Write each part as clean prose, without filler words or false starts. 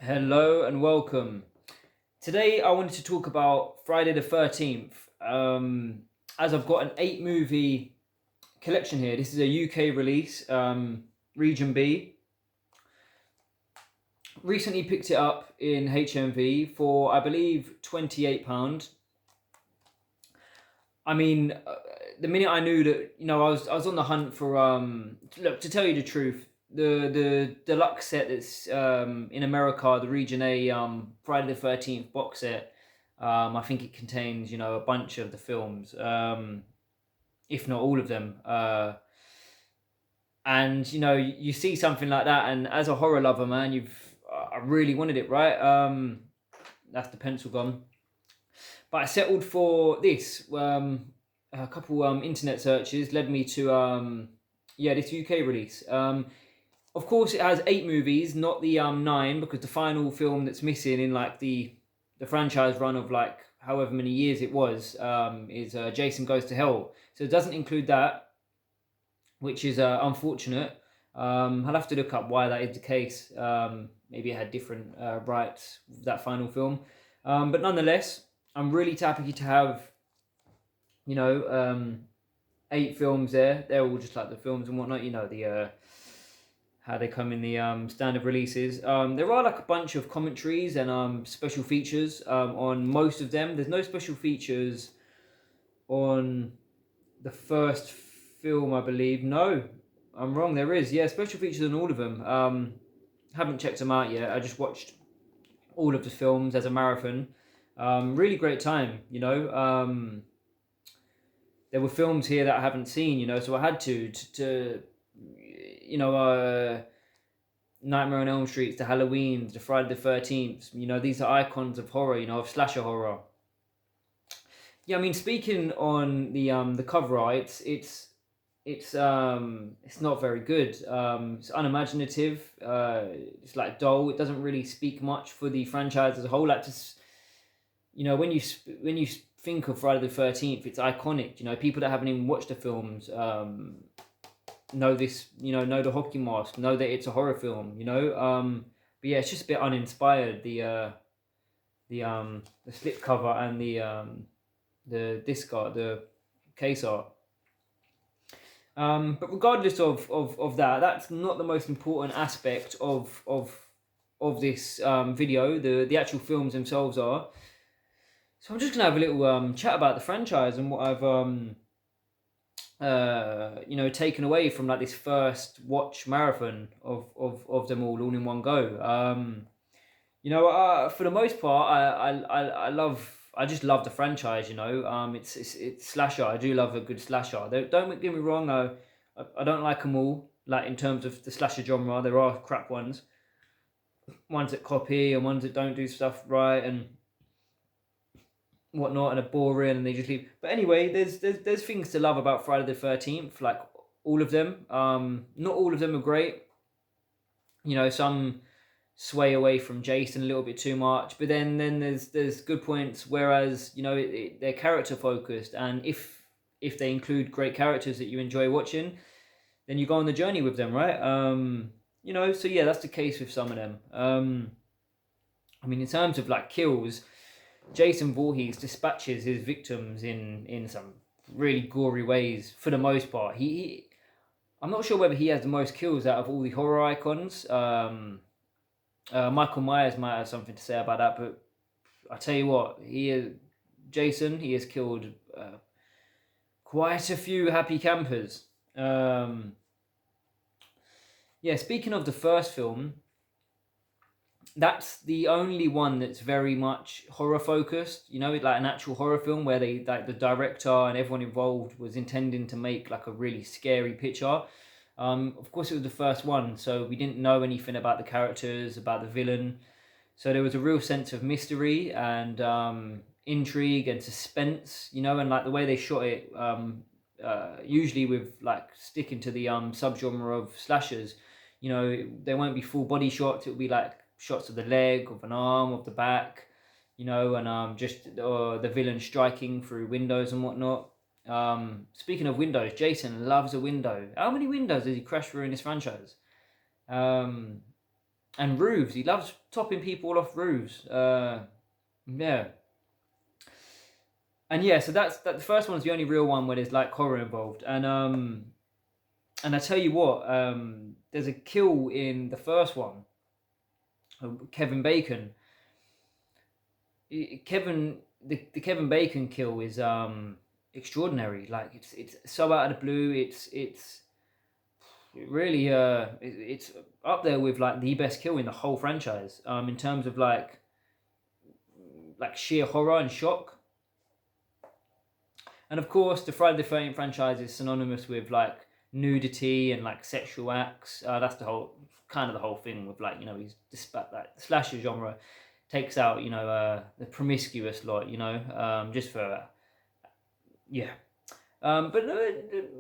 Hello and welcome. Today I wanted to talk about Friday the 13th. As I've got an 8 movie collection here, this is a UK release, Region B. Recently picked it up in HMV for, I believe, £28. I mean, the minute I knew that, I was on the hunt for, look, to tell you the truth, the deluxe set that's in America, the Region A Friday the 13th box set, I think it contains, a bunch of the films, if not all of them. And, you see something like that, and as a horror lover, man, I really wanted it, right? That's the pencil gone. But I settled for this. A couple internet searches led me to this UK release. Of course, it has 8 movies, not the 9, because the final film that's missing in like the franchise run of like however many years it was is Jason Goes to Hell. So it doesn't include that, which is unfortunate. I'll have to look up why that is the case. Maybe it had different rights with that final film, but nonetheless, I'm really happy to have you know, 8 films there. They're all just like the films and whatnot. The how they come in the standard releases. There are like a bunch of commentaries and special features on most of them. There's no special features on the first film, I believe. No, I'm wrong. There is, yeah, special features on all of them. Haven't checked them out yet. I just watched all of the films as a marathon. Really great time. There were films here that I haven't seen, so I had to you know, Nightmare on Elm Street, the Halloweens, the Friday the 13th. These are icons of horror, of slasher horror. Yeah, I mean, speaking on the cover art, it's not very good. It's unimaginative. It's like dull. It doesn't really speak much for the franchise as a whole. Like just when you think of Friday the 13th, it's iconic. People that haven't even watched the films know this. Know the hockey mask. Know that it's a horror film. But yeah, it's just a bit uninspired. The slip cover and the disc art, the case art. But regardless of that, that's not the most important aspect of this video. The actual films themselves are. So I'm just gonna have a little chat about the franchise and what I've taken away from like this first watch marathon of them all in one go. For the most part, I just love the franchise. It's slasher. I do love a good slasher. Don't get me wrong. I don't like them all. Like in terms of the slasher genre, there are crap ones that copy and ones that don't do stuff right and whatnot and are boring and they just leave. But anyway, there's things to love about Friday the 13th. Like all of them. Not all of them are great. Some sway away from Jason a little bit too much. But then there's good points. Whereas they're character focused, and if they include great characters that you enjoy watching, then you go on the journey with them, right? So yeah, that's the case with some of them. I mean, in terms of like kills, Jason Voorhees dispatches his victims in some really gory ways for the most part. I'm not sure whether he has the most kills out of all the horror icons. Michael Myers might have something to say about that, but I tell you what, Jason. He has killed quite a few happy campers. Yeah, speaking of the first film, that's the only one that's very much horror focused. Like an actual horror film where they like the director and everyone involved was intending to make like a really scary picture. Of course, it was the first one, so we didn't know anything about the characters, about the villain. So there was a real sense of mystery and intrigue and suspense, and like the way they shot it, usually with like sticking to the subgenre of slashers. There won't be full body shots. It'll be like shots of the leg, of an arm, of the back, and just the villain striking through windows and whatnot. Speaking of windows, Jason loves a window. How many windows does he crash through in this franchise? Um, and roofs. He loves topping people off roofs. Yeah. And yeah, so that's that. The first one's the only real one where there's like horror involved, and I tell you what, there's a kill in the first one. Kevin Bacon. The Kevin Bacon kill is extraordinary. Like it's so out of the blue. It really it's up there with like the best kill in the whole franchise. In terms of like sheer horror and shock. And of course, the Friday the 13th franchise is synonymous with like nudity and like sexual acts. That's the whole kind of the whole thing with like he's despite that the slasher genre takes out the promiscuous lot just for yeah. But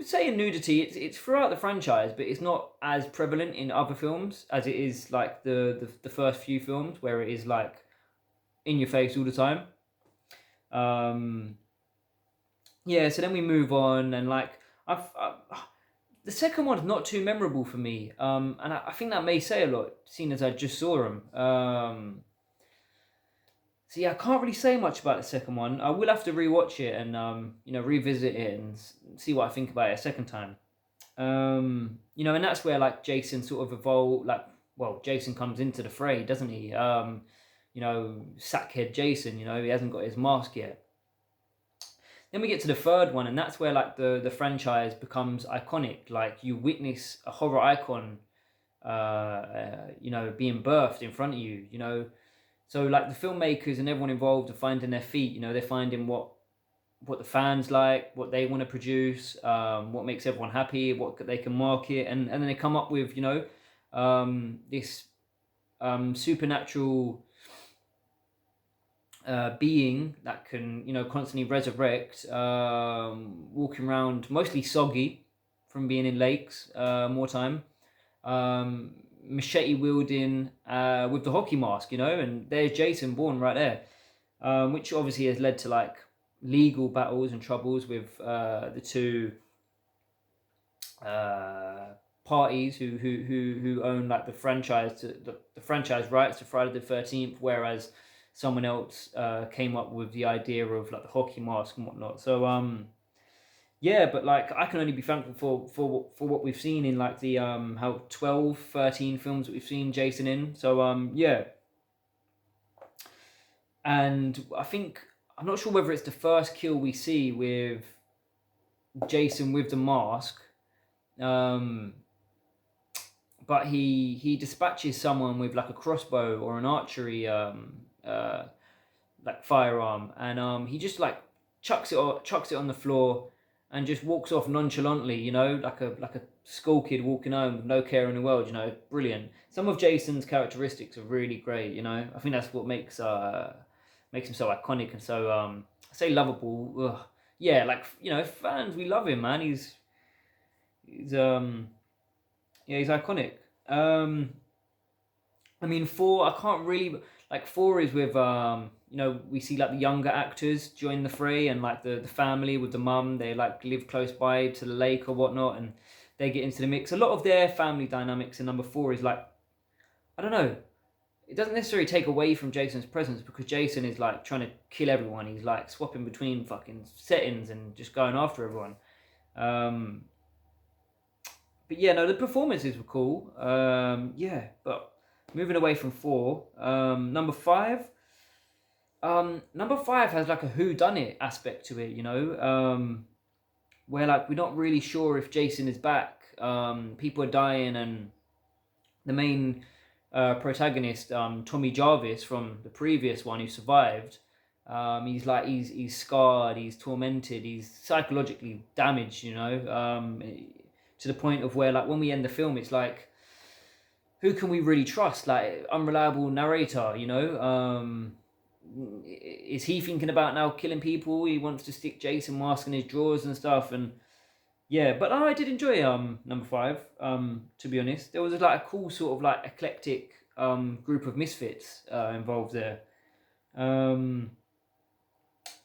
saying nudity, it's throughout the franchise, but it's not as prevalent in other films as it is like the first few films where it is like in your face all the time. Yeah, so then we move on, and like the second one's not too memorable for me, and I think that may say a lot, seeing as I just saw them. So yeah, I can't really say much about the second one. I will have to rewatch it and revisit it and see what I think about it a second time. And that's where like Jason sort of evolved. Like, well, Jason comes into the fray, doesn't he? Sackhead Jason. He hasn't got his mask yet. Then we get to the third one, and that's where like the franchise becomes iconic. Like you witness a horror icon, being birthed in front of you. So like the filmmakers and everyone involved are finding their feet. They're finding what the fans like, what they want to produce, what makes everyone happy, what they can market, and then they come up with this supernatural being that can constantly resurrect, walking around mostly soggy from being in lakes more time, machete wielding with the hockey mask, and there's Jason Bourne right there, which obviously has led to like legal battles and troubles with the two parties who own like the franchise the franchise rights to Friday the 13th, whereas someone else came up with the idea of like the hockey mask and whatnot. So yeah, but like I can only be thankful for what we've seen in like the how 12, 13 films that we've seen Jason in. So yeah. And I think I'm not sure whether it's the first kill we see with Jason with the mask. But he dispatches someone with like a crossbow or an archery like firearm, and he just like chucks it on the floor and just walks off nonchalantly, like a school kid walking home with no care in the world. Brilliant. Some of Jason's characteristics are really great. I think that's what makes him so iconic and so I say lovable. Ugh. Yeah, like fans, we love him, man. He's he's iconic. I mean, 4, I can't really like 4 is with we see like the younger actors join the fray, and like the family with the mum, they like live close by to the lake or whatnot, and they get into the mix. A lot of their family dynamics in number 4 is like, I don't know, it doesn't necessarily take away from Jason's presence, because Jason is like trying to kill everyone. He's like swapping between fucking settings and just going after everyone. But yeah, no, the performances were cool. Yeah, but moving away from 4, number 5. Number 5 has like a whodunit aspect to it, where like we're not really sure if Jason is back. People are dying, and the main protagonist, Tommy Jarvis from the previous one who survived, he's scarred, he's tormented, he's psychologically damaged, to the point of where like when we end the film, it's like, who can we really trust? Like, unreliable narrator, is he thinking about now killing people? He wants to stick Jason mask in his drawers and stuff, and yeah. But I did enjoy number 5. To be honest, there was like a cool sort of like eclectic group of misfits involved there.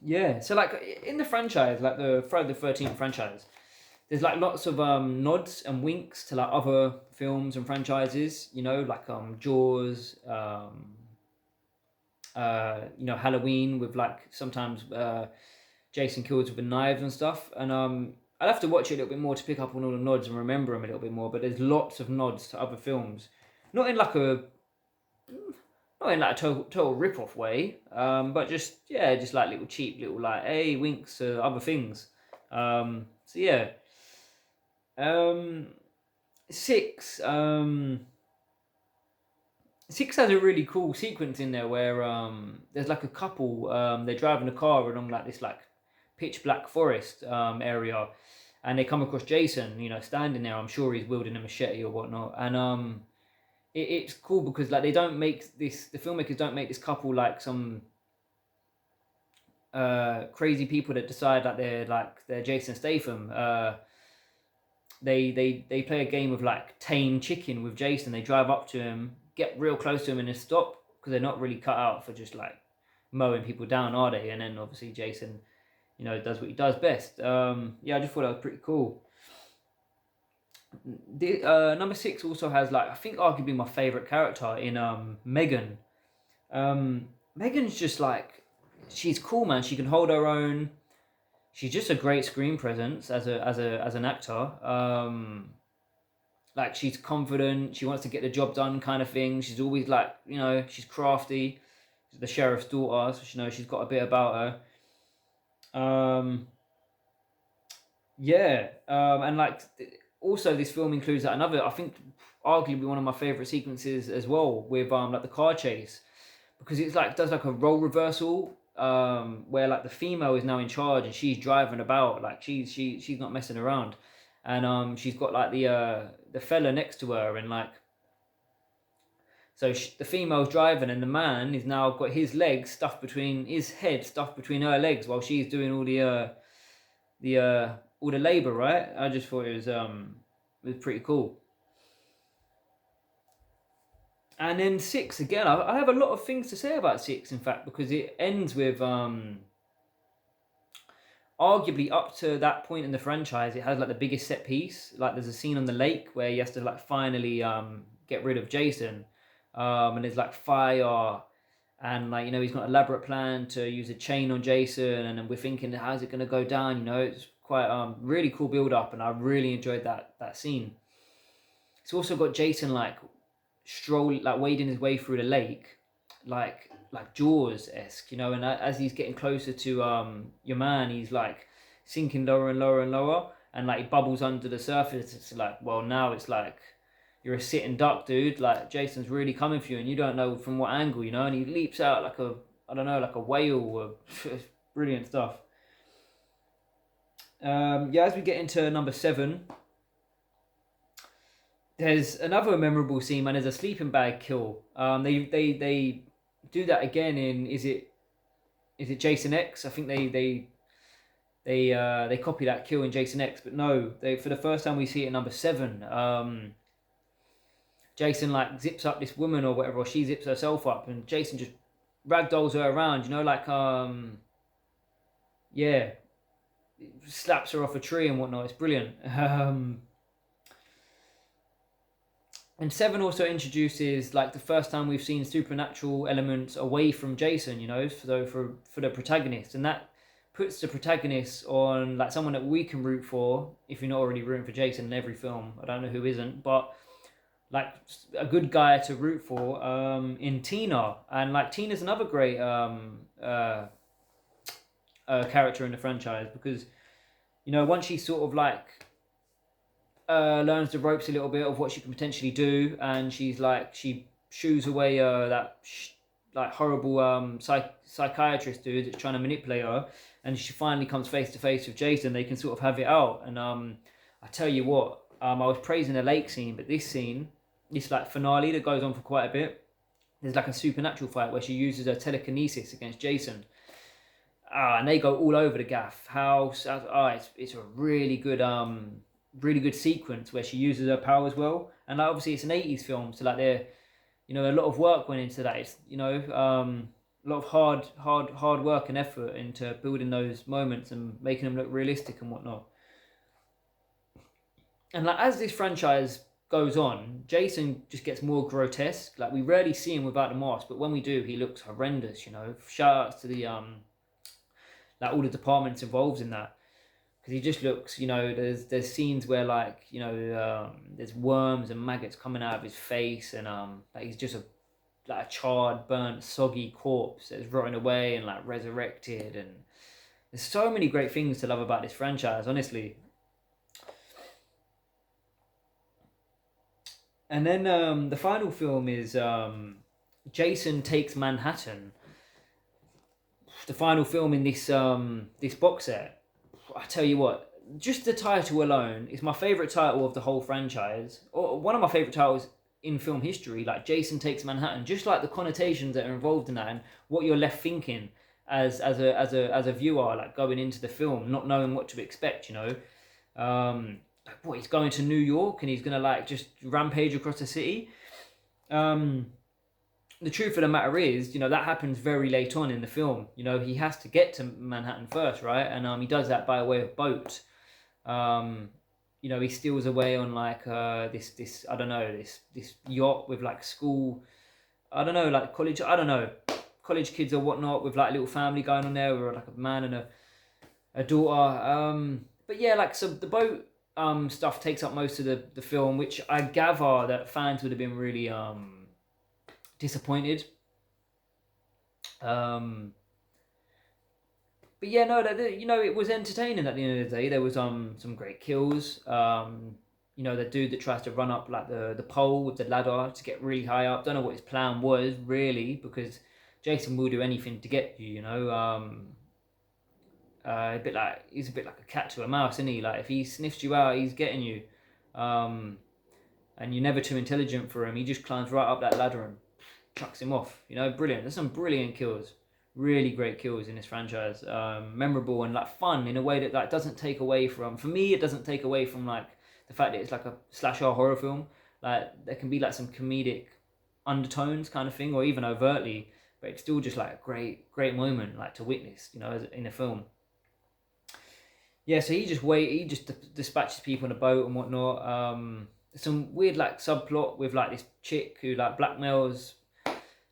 Yeah. So like in the franchise, like the Friday the 13th franchise, there's like lots of nods and winks to like other films and franchises, you know, like Jaws, you know, Halloween with like sometimes Jason kills with knives and stuff. And I'd have to watch it a little bit more to pick up on all the nods and remember them a little bit more. But there's lots of nods to other films, not in like a total rip off way, but just yeah, just like little cheap little like hey winks to other things. So yeah, um, six. Six has a really cool sequence in there where there's like a couple they're driving a car along like this like pitch black forest area, and they come across Jason, you know, standing there. I'm sure he's wielding a machete or whatnot, and it's cool because like they don't make this the filmmakers don't make this couple like some crazy people that decide like they're Jason Statham. They play a game of like tame chicken with Jason. They drive up to him, get real close to him, and then stop because they're not really cut out for just like mowing people down, are they? And then obviously Jason, you know, does what he does best. Yeah, I just thought that was pretty cool. Number six also has like I think arguably my favorite character in Megan. Megan's just like she's cool, man. She can hold her own. She's just a great screen presence as an actor. Like she's confident. She wants to get the job done, kind of thing. She's always like you know she's crafty. She's the sheriff's daughter, so you know she's got a bit about her. Yeah, and like also this film includes like, another I think arguably one of my favorite sequences as well with like the car chase because it's like does like a role reversal where like the female is now in charge and she's driving about like she's not messing around and she's got like the fella next to her and like so the female's driving and the man is now got his legs stuffed between his head stuffed between her legs while she's doing all the labor, right? I just thought it was pretty cool. And then six again. I have a lot of things to say about six, in fact, because it ends with arguably up to that point in the franchise, it has like the biggest set piece. Like there's a scene on the lake where he has to like finally get rid of Jason, and there's like fire. And like you know, he's got an elaborate plan to use a chain on Jason, and then we're thinking, how's it gonna go down? You know, it's quite really cool build up, and I really enjoyed that scene. It's also got Jason like strolling, like wading his way through the lake, like Jaws esque, you know. And as he's getting closer to your man, he's like sinking lower and lower and lower, and like he bubbles under the surface. It's like, well, now it's like you're a sitting duck, dude. Like Jason's really coming for you, and you don't know from what angle, you know. And he leaps out like a, I don't know, like a whale. Or brilliant stuff. Yeah, as we get into number seven, there's another memorable scene, man. There's a sleeping bag kill. They do that again in is it Jason X? I think they copy that kill in Jason X, but no, they for the first time we see it in number seven. Jason like zips up this woman or whatever, or she zips herself up, and Jason just ragdolls her around. You know, like yeah, slaps her off a tree and whatnot. It's brilliant. And seven also introduces like the first time we've seen supernatural elements away from Jason. You know, so for the protagonist, and that puts the protagonist on like someone that we can root for. If you're not already rooting for Jason in every film, I don't know who isn't, but like a good guy to root for in Tina, and like Tina's another great character in the franchise because you know once she sort of like learns the ropes a little bit of what she can potentially do, and she's like she shoos away like horrible psychiatrist dude that's trying to manipulate her, and she finally comes face to face with Jason. They can sort of have it out, and I tell you what, I was praising the lake scene, but this like finale that goes on for quite a bit. There's like a supernatural fight where she uses her telekinesis against Jason. And they go all over the gaff. House. It's a really good sequence where she uses her power as well. And like, obviously it's an 80s film, so like you know, a lot of work went into that. It's you know, a lot of hard work and effort into building those moments and making them look realistic and whatnot. And like as this franchise goes on, Jason just gets more grotesque. Like we rarely see him without the mask, but when we do, he looks horrendous. You know, shout outs to the like all the departments involved in that, because he just looks. You know, there's scenes where like there's worms and maggots coming out of his face, and like he's just like a charred, burnt, soggy corpse that's rotting away and like resurrected. And there's so many great things to love about this franchise, honestly. And then the final film is Jason Takes Manhattan. The final film in this box set. I tell you what, just the title alone is my favorite title of the whole franchise, or one of my favorite titles in film history. Like Jason Takes Manhattan, just like the connotations that are involved in that and what you're left thinking as a viewer, like going into the film, not knowing what to expect. You know, like what, he's going to New York and he's gonna like just rampage across the city. The truth of the matter is, that happens very late on in the film. He has to get to Manhattan first, right? And he does that by way of boat. He steals away on like this I don't know, this yacht with like school, I don't know, like college, I don't know, college kids or whatnot, with like a little family going on there, or like a man and a daughter. But yeah, like, so the boat stuff takes up most of the film, which I gather that fans would have been really disappointed. But yeah, no, it was entertaining at the end of the day. There was some great kills. The dude that tries to run up like the pole with the ladder to get really high up. Don't know what his plan was really, because Jason will do anything to get you. He's a bit like a cat to a mouse, isn't he? Like if he sniffs you out, he's getting you. And you're never too intelligent for him. He just climbs right up that ladder and chucks him off. Brilliant. There's some brilliant kills. Really great kills in this franchise. Memorable and like fun in a way that like doesn't take away from. For me, it doesn't take away from like the fact that it's like a slasher horror film. Like there can be like some comedic undertones kind of thing, or even overtly, but it's still just like a great moment like to witness. In a film. Yeah, so he just dispatches people in a boat and whatnot. Some weird like subplot with like this chick who like blackmails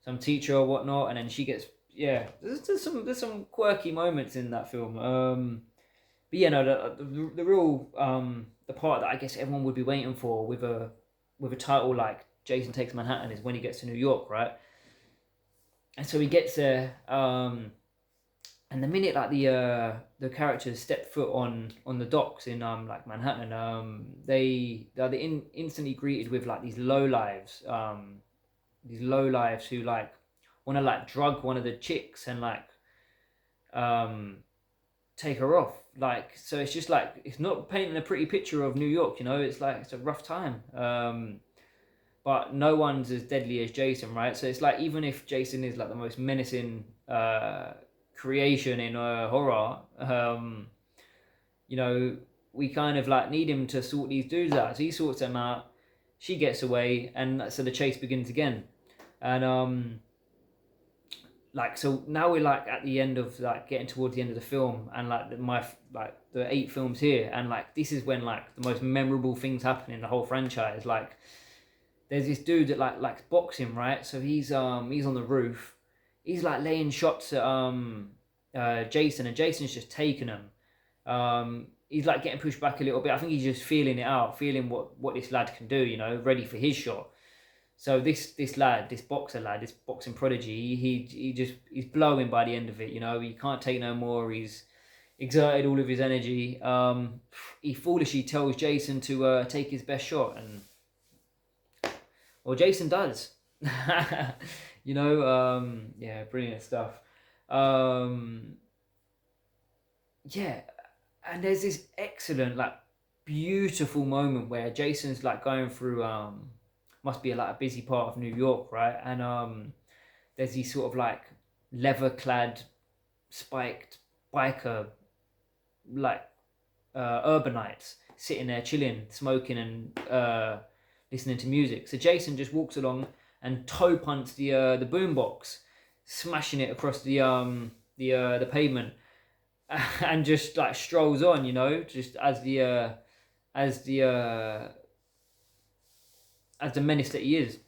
some teacher or whatnot, and then she gets, yeah. There's some quirky moments in that film. But yeah, no, the real the part that I guess everyone would be waiting for with a title like Jason Takes Manhattan is when he gets to New York, right? And so he gets there. And the minute like the characters step foot on the docks in like Manhattan, they're instantly greeted with like these lowlives who like want to like drug one of the chicks and like take her off. Like, so it's just like, it's not painting a pretty picture of New York. It's like it's a rough time. But no one's as deadly as Jason, right? So it's like, even if Jason is like the most menacing creation in horror, we kind of like need him to sort these dudes out. So he sorts them out, she gets away, and so the chase begins again. And like, so now we're like at the end of like getting towards the end of the film, and like the 8 films here, and like this is when like the most memorable things happen in the whole franchise. Like there's this dude that like likes boxing, right? So he's on the roof. He's like laying shots at Jason, and Jason's just taking him. He's like getting pushed back a little bit. I think he's just feeling it out, feeling what this lad can do, ready for his shot. So this boxer lad, this boxing prodigy, he's blowing by the end of it. He can't take no more. He's exerted all of his energy. He foolishly tells Jason to take his best shot, and well, Jason does. Yeah, brilliant stuff. Yeah, and there's this excellent, like, beautiful moment where Jason's like going through must be like a busy part of New York, right? And there's these sort of like leather-clad, spiked biker, like urbanites sitting there chilling, smoking, and listening to music. So Jason just walks along and toe punts the boombox, smashing it across the pavement, and just like strolls on, just as the as the menace that he is.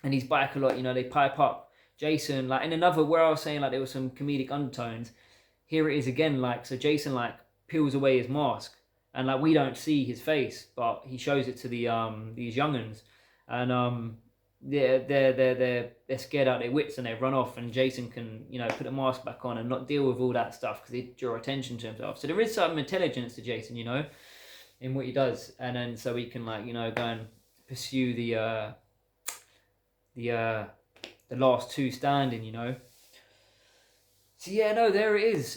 And he's back a lot. You know, they pipe up Jason, like in another where I was saying like there was some comedic undertones. Here it is again, like so Jason like peels away his mask, and like we don't see his face, but he shows it to the these younguns, and they're scared out their wits and they run off, and Jason can put the mask back on and not deal with all that stuff because he draw attention to himself. So there is some intelligence to Jason, in what he does, and then so he can go and pursue the last two standing. So yeah, no, there it is.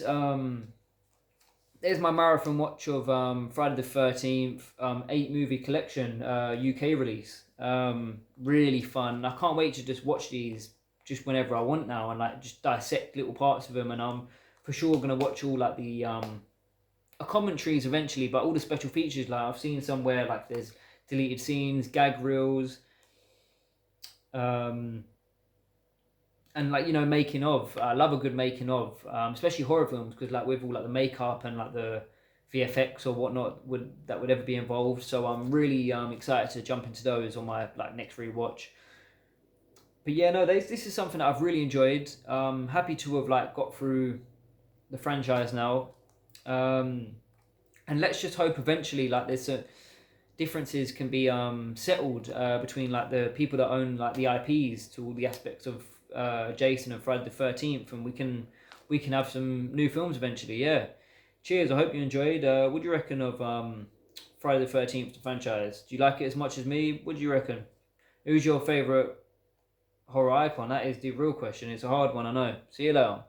There's my marathon watch of Friday the 13th, 8-movie collection, UK release. Really fun. I can't wait to just watch these just whenever I want now and like just dissect little parts of them. And I'm for sure gonna watch all like the commentaries eventually, but all the special features. Like I've seen somewhere like there's deleted scenes, gag reels, and like making of. I love a good making of, especially horror films, because like with all like the makeup and like the VFX or whatnot would ever be involved. So I'm really excited to jump into those on my like next rewatch. But yeah, no, this is something that I've really enjoyed. Happy to have like got through the franchise now, and let's just hope eventually like there's differences can be settled between like the people that own like the IPs to all the aspects of Jason and Friday the 13th, and we can have some new films eventually. Yeah, cheers. I hope you enjoyed. What do you reckon of Friday the 13th, the franchise? Do you like it as much as me? What do you reckon? Who's your favourite horror icon? That is the real question. It's a hard one, I know. See you later.